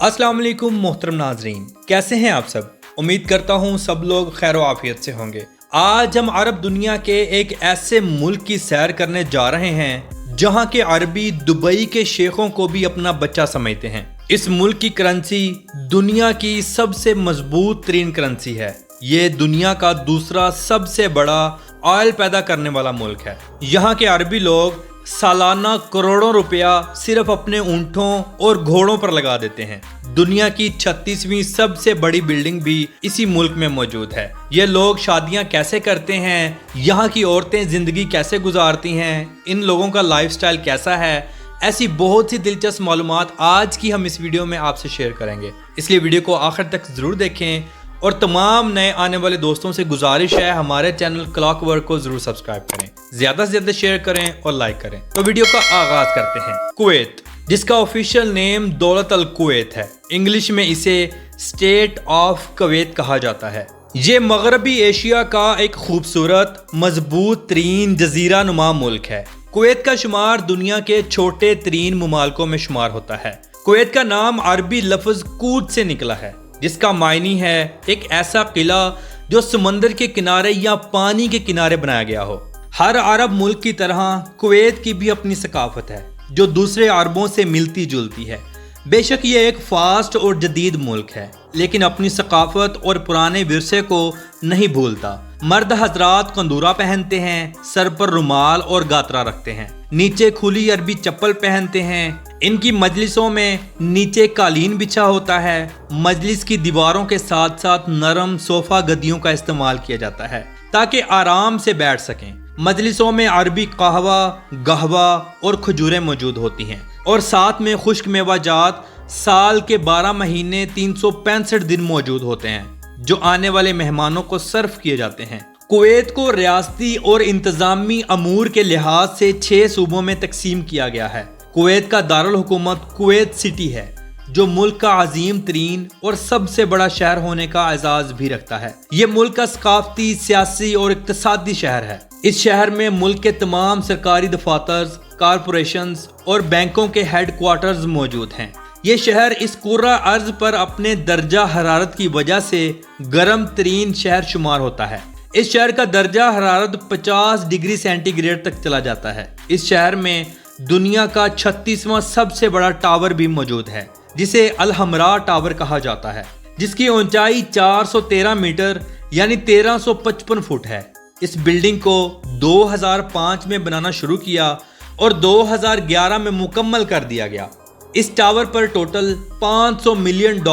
अस्सलाम वालेकुम मोहतरम नाजरीन, कैसे हैं आप सब। उम्मीद करता हूँ सब लोग खैर आफियत से होंगे। आज हम अरब दुनिया के एक ऐसे मुल्क की सैर करने जा रहे हैं जहाँ के अरबी दुबई के शेखों को भी अपना बच्चा समझते हैं। इस मुल्क की करेंसी दुनिया की सबसे मजबूत तरीन करेंसी है। ये दुनिया का दूसरा सबसे बड़ा ऑयल पैदा करने वाला मुल्क है। यहाँ के अरबी लोग सालाना करोड़ों रुपया सिर्फ अपने ऊंटों और घोड़ों पर लगा देते हैं। दुनिया की 36वीं सबसे बड़ी बिल्डिंग भी इसी मुल्क में मौजूद है। ये लोग शादियां कैसे करते हैं, यहाँ की औरतें जिंदगी कैसे गुजारती हैं, इन लोगों का लाइफस्टाइल कैसा है, ऐसी बहुत सी दिलचस्प मालूमात आज की हम इस वीडियो में आपसे शेयर करेंगे। इसलिए वीडियो को आखिर तक जरूर देखें और तमाम नए आने वाले दोस्तों से गुजारिश है हमारे चैनल क्लॉकवर्क को जरूर सब्सक्राइब करें, ज्यादा से ज्यादा शेयर करें और लाइक करें। तो वीडियो का आगाज करते हैं। कुवैत, जिसका ऑफिशियल नेम दौलत अल कुवैत है, इंग्लिश में इसे स्टेट ऑफ कुवैत कहा जाता है। ये मगरबी एशिया का एक खूबसूरत मजबूत तरीन जजीरा नुमा मुल्क है। कुवैत का शुमार दुनिया के छोटे तरीन मुमालकों में शुमार होता है। कुवैत का नाम अरबी लफ्ज कूद से निकला है, जिसका मायनी है एक ऐसा किला जो समंदर के किनारे या पानी के किनारे बनाया गया हो। हर अरब मुल्क की तरह कुवैत की भी अपनी सकाफत है जो दूसरे अरबों से मिलती जुलती है। बेशक ये एक फास्ट और जदीद मुल्क है, लेकिन अपनी सकाफत और पुराने विरसे को नहीं भूलता। मर्द हजरात कंदूरा पहनते हैं, सर पर रुमाल और गातरा रखते हैं, नीचे खुली अरबी चप्पल पहनते हैं। इनकी मजलिसों में नीचे कालीन बिछा होता है। मजलिस की दीवारों के साथ साथ नरम सोफा गद्दियों का इस्तेमाल किया जाता है ताकि आराम से बैठ सकें। मजलिसों में अरबी कहवा और खजूरें मौजूद होती हैं और साथ में खुश्क मेवाजात साल के 12 महीने 365 दिन मौजूद होते हैं जो आने वाले मेहमानों को सर्व किए जाते हैं। कुवैत को रियासती और इंतजामी अमूर के लिहाज से 6 सूबों में तकसीम किया गया है। कुवैत का दारुल हुकूमत कुवैत सिटी है जो मुल्क का अजीम तरीन और सबसे बड़ा शहर होने का एजाज भी रखता है। ये मुल्क का सकाफती, सियासी और इक्तसादी शहर है। इस शहर में मुल्क के तमाम सरकारी दफातर, कारपोरेशंस और बैंकों के हेड क्वार्टर्स मौजूद हैं। ये शहर इस कुर्रा अर्ज पर अपने दर्जा हरारत की वजह से गर्म तरीन शहर शुमार होता है। इस शहर का दर्जा हरारत 50 डिग्री सेंटीग्रेड तक चला जाता है। इस शहर में दुनिया का 36वां सबसे बड़ा टावर भी मौजूद है, जिसे अल हमरा टावर कहा जाता है, जिसकी ऊंचाई 413 मीटर यानी 1355 फुट है। इस बिल्डिंग को 2005 में बनाना शुरू किया और 2011 में मुकम्मल कर दिया गया। इस टावर पर टोटल $500 मिलियन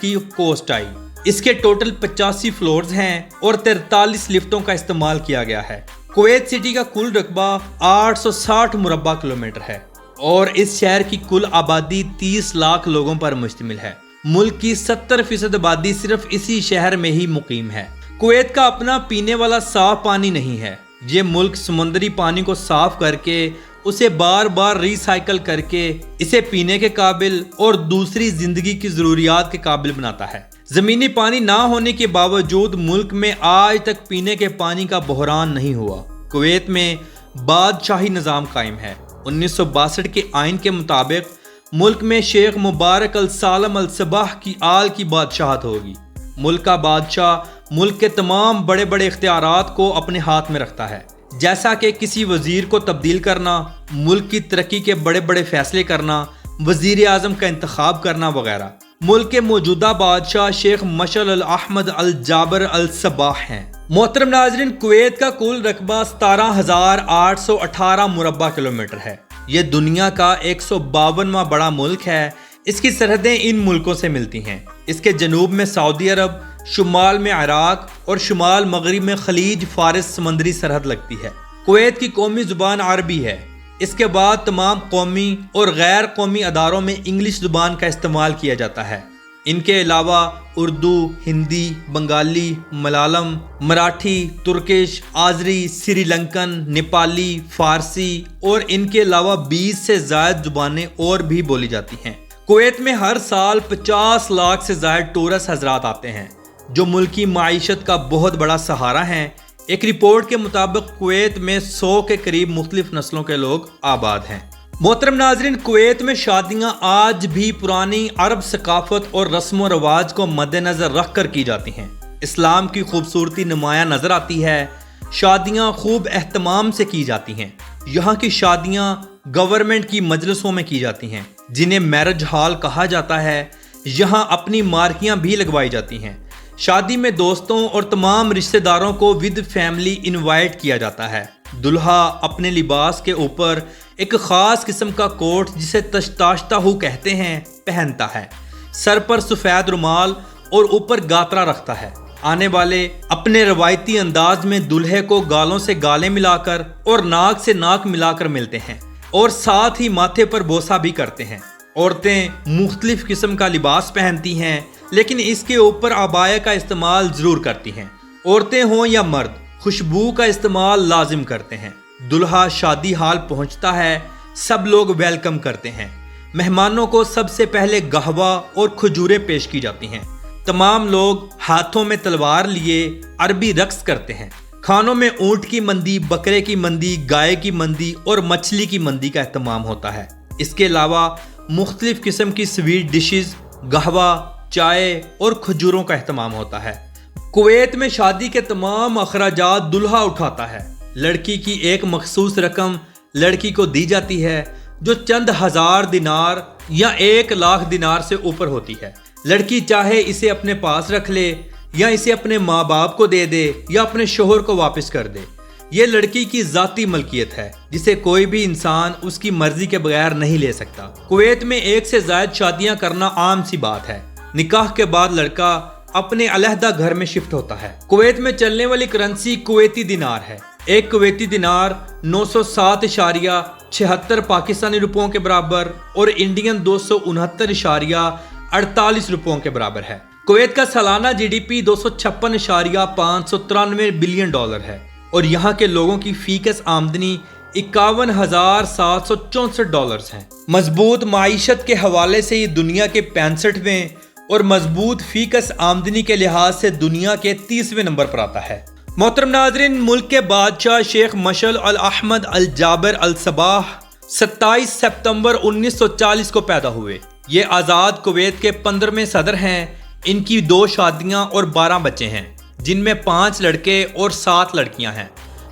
की कॉस्ट आई। इसके टोटल 85 फ्लोर्स हैं और 43 लिफ्टों का इस्तेमाल किया गया है। कुवैत सिटी का कुल रकबा 860 मुरब्बा किलोमीटर है और इस शहर की कुल आबादी 30 लाख लोगों पर मुश्तमिल है। मुल्क की 70% आबादी सिर्फ इसी शहर में ही मुकीम है। कुवैत का अपना पीने वाला साफ पानी नहीं है। ये मुल्क समुद्री पानी को साफ करके उसे बार बार रिसाइकल करके इसे पीने के काबिल और दूसरी जिंदगी की जरूरियात के काबिल बनाता है। जमीनी पानी ना होने के बावजूद मुल्क में आज तक पीने के पानी का बहरान नहीं हुआ। कुवैत में बादशाही निज़ाम कायम है। 1962 के आइन के मुताबिक मुल्क में शेख मुबारक अल सालम अल सबाह की आल की बादशाहत होगी। मुल्क का बादशाह मुल्क के तमाम बड़े बड़े इख्तियारात को अपने हाथ में रखता है, जैसा कि किसी वजीर को तब्दील करना, मुल्क की तरक्की के बड़े बड़े फैसले करना, वजीर आजम का इंतखाब करना वगैरह। मुल्क के मौजूदा बादशाह शेख मशअल अल अहमद अल जाबर अल सबाह हैं। मोहतरम नाजरीन, कुवैत का कुल रकबा 17,818 मुरब्बा किलोमीटर है। ये दुनिया का 152वां बड़ा मुल्क है। इसकी सरहदें इन मुल्कों से मिलती हैं। इसके जनूब में सऊदी अरब, शुमाल में इराक और शुमाल मगरिब में खलीज फारिस समंदरी सरहद लगती है। कुवैत की कौमी जुबान अरबी है। इसके बाद तमाम कौमी और गैर कौमी अदारों में इंग्लिश जुबान का इस्तेमाल किया जाता है। इनके अलावा उर्दू, हिंदी, बंगाली, मलयालम, मराठी, तुर्किश, आजरी, श्रीलंकन, नेपाली, फारसी और इनके अलावा 20 से ज़ायद जुबानें और भी बोली जाती हैं। कुवैत में हर साल 50 लाख से ज़ायद टूरिस्ट हजरात आते हैं जो मुल्क की माईशत का बहुत बड़ा सहारा हैं। एक रिपोर्ट के मुताबिक कुवैत में 100 के करीब मुख्तलिफ नस्लों के लोग आबाद हैं। मोहतरम नाजरीन, कुवैत में शादियां आज भी पुरानी अरब सकाफत और रस्म व रवाज को मद्देनजर रख कर की जाती हैं। इस्लाम की खूबसूरती नुमाया नजर आती है। शादियां खूब एहतमाम से की जाती हैं। यहाँ की शादियां गवर्नमेंट की मजलिसों में की जाती हैं, जिन्हें मैरिज हॉल कहा जाता है। यहाँ अपनी मार्कियां भी लगवाई जाती हैं। शादी में दोस्तों और तमाम रिश्तेदारों को विद फैमिली इनवाइट किया जाता है। दुल्हा अपने लिबास के ऊपर एक खास किस्म का कोट, जिसे तश्ताश्ताहू कहते हैं, पहनता है। सर पर सफ़ेद रुमाल और ऊपर गातरा रखता है। आने वाले अपने रवायती अंदाज में दुल्हे को गालों से गालें मिलाकर और नाक से नाक मिलाकर मिलते हैं और साथ ही माथे पर बोसा भी करते हैं। औरतें मुख्तलिफ किस्म का लिबास पहनती हैं, लेकिन इसके ऊपर अबाया का इस्तेमाल ज़रूर करती हैं। औरतें हों या मर्द, खुशबू का इस्तेमाल लाजिम करते हैं। दुल्हा शादी हाल पहुंचता है, सब लोग वेलकम करते हैं। मेहमानों को सबसे पहले गहवा और खजूरें पेश की जाती हैं। तमाम लोग हाथों में तलवार लिए अरबी रक्स करते हैं। खानों में ऊंट की मंदी, बकरे की मंदी, गाय की मंदी और मछली की मंदी का एहतमाम होता है। इसके अलावा मुख्तलिफ किस्म की स्वीट डिशेस, गहवा, चाय और खजूरों का एहतमाम होता है। कुवैत में शादी के तमाम अखराजात दुल्हा उठाता है। लड़की की एक मखसूस रकम लड़की को दी जाती है, जो चंद हज़ार दिनार या 1,00,000 दिनार से ऊपर होती है। लड़की चाहे इसे अपने पास रख ले या इसे अपने माँ बाप को दे दे या अपने शोहर को वापस कर दे। ये लड़की की ज़ाती मलकियत है, जिसे कोई भी इंसान उसकी मर्जी के बगैर नहीं ले सकता। कुवैत में एक से ज़ायद शादियाँ करना आम सी बात है। निकाह के बाद लड़का अपने अलहदा घर में शिफ्ट होता है। कुवैत में चलने वाली करेंसी कुवैती दिनार है। एक कुवैती दिनार 907.76 पाकिस्तानी रुपयों के बराबर और इंडियन 269.48 रुपयों के बराबर है। कुवैत का सालाना GDP 256.593 बिलियन डॉलर है और यहाँ के लोगों की फीकस आमदनी 51,764 डॉलर्स हैं। मजबूत माईशत के हवाले से ये दुनिया के 65वें और मजबूत फीकस आमदनी के लिहाज से दुनिया के 30वें नंबर पर आता है। मोहतरम नाजरीन, मुल्क के बादशाह शेख मशल अल अहमद अल जाबिर अल सबाह 27 सितंबर 1940 को पैदा हुए। ये आज़ाद कुवैत के 15वें सदर हैं। इनकी 2 शादियां और 12 बच्चे हैं, जिनमें 5 लड़के और 7 लड़कियां हैं।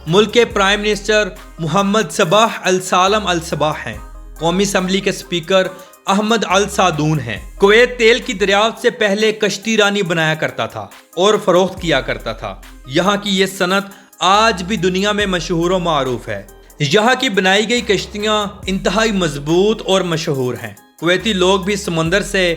मुल्क के प्राइम मिनिस्टर मोहम्मद सबाह अल सालम अल सबाह हैं। कौमी असम्बली के स्पीकर अहमद अल सादून हैं। कुवैत तेल की दरियाफ्त से पहले कश्ती रानी बनाया करता था और फरोख्त किया करता था। यहाँ की ये सनत आज भी दुनिया में मशहूर व मारूफ है। यहाँ की बनाई गई कश्तियाँ इंतहाई मजबूत और मशहूर हैं। कुवैती लोग भी समंदर से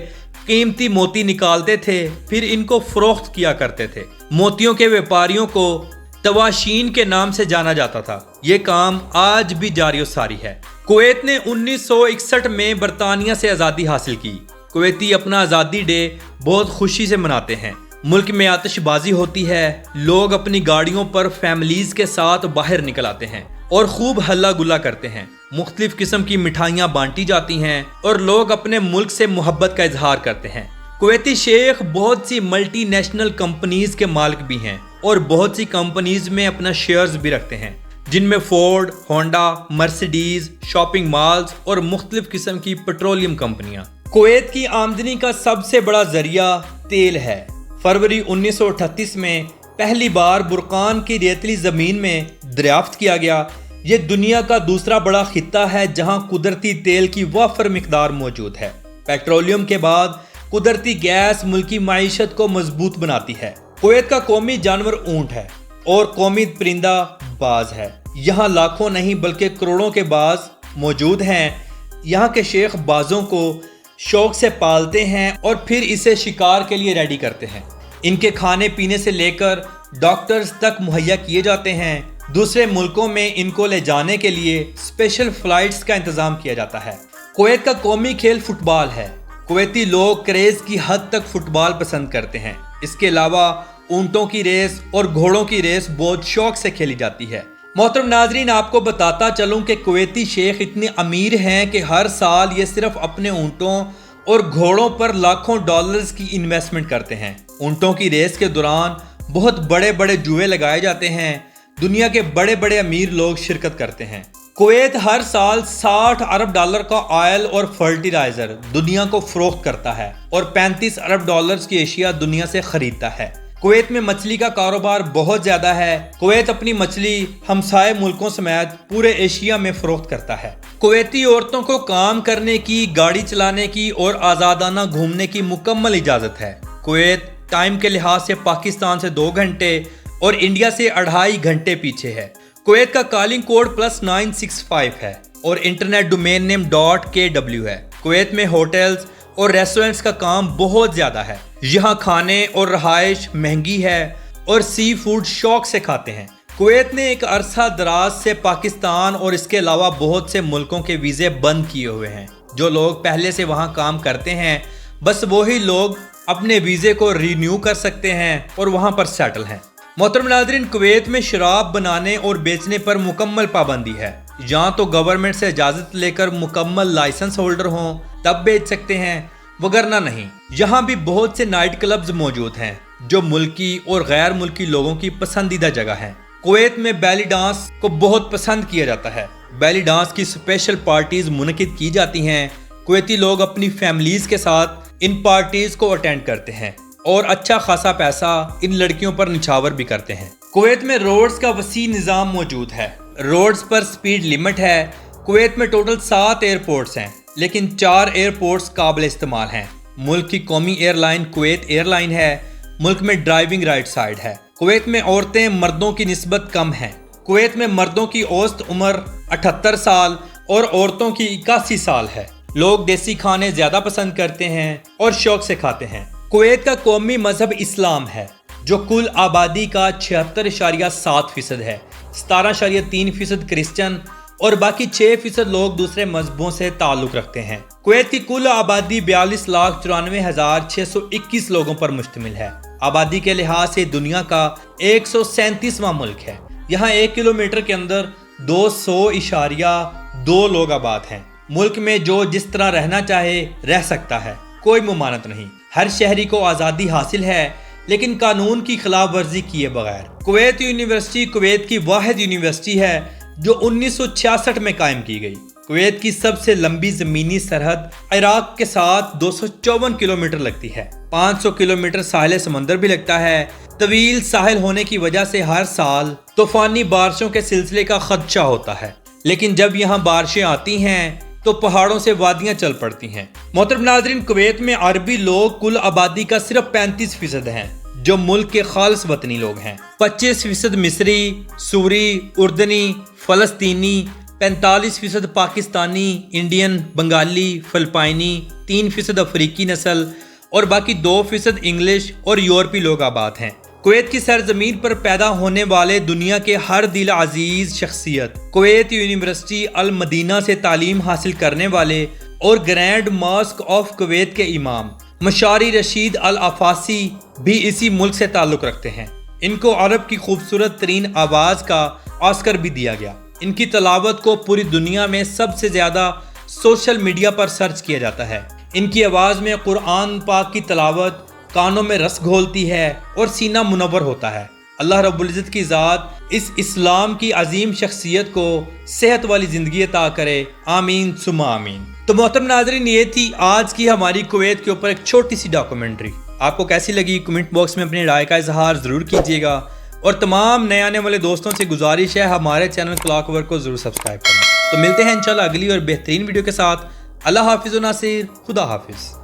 कीमती मोती निकालते थे, फिर इनको फरोख्त किया करते थे। मोतियों के व्यापारियों को तवाशीन के नाम से जाना जाता था। ये काम आज भी जारी सारी है। कुवैत ने 1961 में बरतानिया से आज़ादी हासिल की। कुवैती अपना आज़ादी डे बहुत खुशी से मनाते हैं। मुल्क में आतिशबाजी होती है। लोग अपनी गाड़ियों पर फैमिलीज के साथ बाहर निकल आते हैं और खूब हल्ला गुल्ला करते हैं। मुख्तलिफ किस्म की मिठाइयाँ बांटी जाती हैं और लोग अपने मुल्क से मोहब्बत का इजहार करते हैं। कुवैती शेख बहुत सी मल्टी नेशनल कंपनीज के मालिक भी हैं और बहुत सी कंपनीज में अपना शेयर्स भी रखते हैं, जिनमें Ford, Honda, Mercedes, shopping malls और मुख्तलिफ किस्म की पेट्रोलियम कंपनियां। कुवैत की आमदनी का सबसे बड़ा जरिया तेल है। फरवरी 1938 में पहली बार बुरकान की रेतली ज़मीन में दरियाफ्त किया गया। ये दुनिया का दूसरा बड़ा खित्ता है जहां कुदरती तेल की वाफर मिकदार मौजूद है। पेट्रोलियम के बाद कुदरती गैस मुल्की माईशत को मजबूत बनाती है। कुवैत का कौमी जानवर ऊंट है और कौमी परिंदा बाज है। यहाँ लाखों नहीं बल्कि करोड़ों के बाज मौजूद हैं। यहाँ के शेख बाजों को शौक से पालते हैं और फिर इसे शिकार के लिए रेडी करते हैं। इनके खाने पीने से लेकर डॉक्टर्स तक मुहैया किए जाते हैं। दूसरे मुल्कों में इनको ले जाने के लिए स्पेशल फ्लाइट्स का इंतज़ाम किया जाता है। कुवैत का कौमी खेल फुटबॉल है। कुवैती लोग क्रेज की हद तक फुटबॉल पसंद करते हैं। इसके अलावा ऊंटों की रेस और घोड़ों की रेस बहुत शौक से खेली जाती है। मोहतरम नाजरीन, आपको बताता चलूं कि कुवैती शेख इतने अमीर हैं कि हर साल ये सिर्फ अपने ऊंटों और घोड़ों पर लाखों डॉलर्स की इन्वेस्टमेंट करते हैं। ऊंटों की रेस के दौरान बहुत बड़े बड़े जुए लगाए जाते हैं। दुनिया के बड़े बड़े अमीर लोग शिरकत करते हैं। کویت ہر سال 60 ارب ڈالر کا آئل اور فرٹیلائزر دنیا کو فروخت کرتا ہے اور 35 ارب ڈالرز کی اشیاء دنیا سے خریدتا ہے۔ کویت میں مچھلی کا کاروبار بہت زیادہ ہے۔ کویت اپنی مچھلی ہمسائے ملکوں سمیت پورے ایشیا میں فروخت کرتا ہے۔ کویتی عورتوں کو کام کرنے کی، گاڑی چلانے کی اور آزادانہ گھومنے کی مکمل اجازت ہے۔ کویت ٹائم کے لحاظ سے پاکستان سے 2 گھنٹے اور انڈیا سے 2.5 گھنٹے پیچھے ہے۔ کویت کا کالنگ کوڈ +965 ہے اور انٹرنیٹ ڈومین نیم .kw ہے۔ کویت میں ہوٹلز اور ریسٹورنٹس کا کام بہت زیادہ ہے۔ یہاں کھانے اور رہائش مہنگی ہے اور سی فوڈ شوق سے کھاتے ہیں۔ کویت نے ایک عرصہ دراز سے پاکستان اور اس کے علاوہ بہت سے ملکوں کے ویزے بند کیے ہوئے ہیں۔ جو لوگ پہلے سے وہاں کام کرتے ہیں بس وہی لوگ اپنے ویزے کو رینیو کر سکتے ہیں اور وہاں پر سیٹل ہیں۔ محترم ناظرین، کویت میں شراب بنانے اور بیچنے پر مکمل پابندی ہے۔ یہاں تو گورنمنٹ سے اجازت لے کر مکمل لائسنس ہولڈر ہوں تب بیچ سکتے ہیں، وگرنہ نہیں۔ یہاں بھی بہت سے نائٹ کلبز موجود ہیں جو ملکی اور غیر ملکی لوگوں کی پسندیدہ جگہ ہیں۔ کویت میں بیلی ڈانس کو بہت پسند کیا جاتا ہے۔ بیلی ڈانس کی اسپیشل پارٹیز منعقد کی جاتی ہیں۔ کویتی لوگ اپنی فیملیز کے ساتھ ان پارٹیز کو اٹینڈ کرتے ہیں اور اچھا خاصا پیسہ ان لڑکیوں پر نچھاور بھی کرتے ہیں۔ کویت میں روڈز کا وسیع نظام موجود ہے۔ روڈز پر سپیڈ لمٹ ہے۔ کویت میں ٹوٹل 7 ایئرپورٹس ہیں لیکن 4 ایئرپورٹس قابل استعمال ہیں۔ ملک کی قومی airline Kuwait airline ہے۔ ملک میں ڈرائیونگ رائٹ سائڈ ہے۔ کویت میں عورتیں مردوں کی نسبت کم ہیں۔ کویت میں مردوں کی اوسط عمر 78 سال اور عورتوں کی 81 سال ہے۔ لوگ دیسی کھانے زیادہ پسند کرتے ہیں اور شوق سے کھاتے ہیں۔ کویت کا قومی مذہب اسلام ہے جو کل آبادی کا 76.7% ہے۔ 17.3% کرسچن اور باقی 6% لوگ دوسرے مذہبوں سے تعلق رکھتے ہیں۔ کویت کی کل آبادی 42,94,621 لوگوں پر مشتمل ہے۔ آبادی کے لحاظ سے دنیا کا 137واں ملک ہے۔ یہاں 1 کلومیٹر کے اندر 200.2 لوگ آباد ہیں۔ ملک میں جو جس طرح رہنا چاہے رہ سکتا ہے، کوئی ممانعت نہیں۔ ہر شہری کو آزادی حاصل ہے لیکن قانون کی خلاف ورزی کیے بغیر۔ کویت یونیورسٹی کویت کی واحد یونیورسٹی ہے جو 1966 میں قائم کی گئی۔ کویت کی سب سے لمبی زمینی سرحد عراق کے ساتھ 254 کلومیٹر لگتی ہے۔ 500 کلومیٹر ساحل سمندر بھی لگتا ہے۔ طویل ساحل ہونے کی وجہ سے ہر سال طوفانی بارشوں کے سلسلے کا خدشہ ہوتا ہے، لیکن جب یہاں بارشیں آتی ہیں تو پہاڑوں سے وادیاں چل پڑتی ہیں۔ محترم ناظرین، کویت میں عربی لوگ کل آبادی کا صرف 35% ہیں جو ملک کے خالص وطنی لوگ ہیں۔ 25% مصری، سوری، اردنی، فلسطینی، 45% پاکستانی، انڈین، بنگالی، فلپائنی، 3% افریقی نسل اور باقی 2% انگلش اور یورپی لوگ آباد ہیں۔ کویت کی سرزمین پر پیدا ہونے والے دنیا کے ہر دل عزیز شخصیت، کویت یونیورسٹی المدینہ سے تعلیم حاصل کرنے والے اور گرینڈ ماسک آف کویت کے امام مشاری رشید العفاسی بھی اسی ملک سے تعلق رکھتے ہیں۔ ان کو عرب کی خوبصورت ترین آواز کا آسکر بھی دیا گیا۔ ان کی تلاوت کو پوری دنیا میں سب سے زیادہ سوشل میڈیا پر سرچ کیا جاتا ہے۔ ان کی آواز میں قرآن پاک کی تلاوت کانوں میں رس گھولتی ہے اور سینہ منور ہوتا ہے۔ اللہ رب العزت کی ذات اس اسلام کی عظیم شخصیت کو صحت والی زندگی عطا کرے، آمین ثم آمین۔ تو محترم ناظرین، یہ تھی آج کی ہماری کویت کے اوپر ایک چھوٹی سی ڈاکومنٹری۔ آپ کو کیسی لگی کمنٹ باکس میں اپنی رائے کا اظہار ضرور کیجیے گا، اور تمام نئے آنے والے دوستوں سے گزارش ہے ہمارے چینل کلاک ورک کو ضرور سبسکرائب کریں۔ تو ملتے ہیں انشاءاللہ اگلی اور بہترین ویڈیو کے ساتھ۔ اللہ حافظ و ناصر، خدا حافظ۔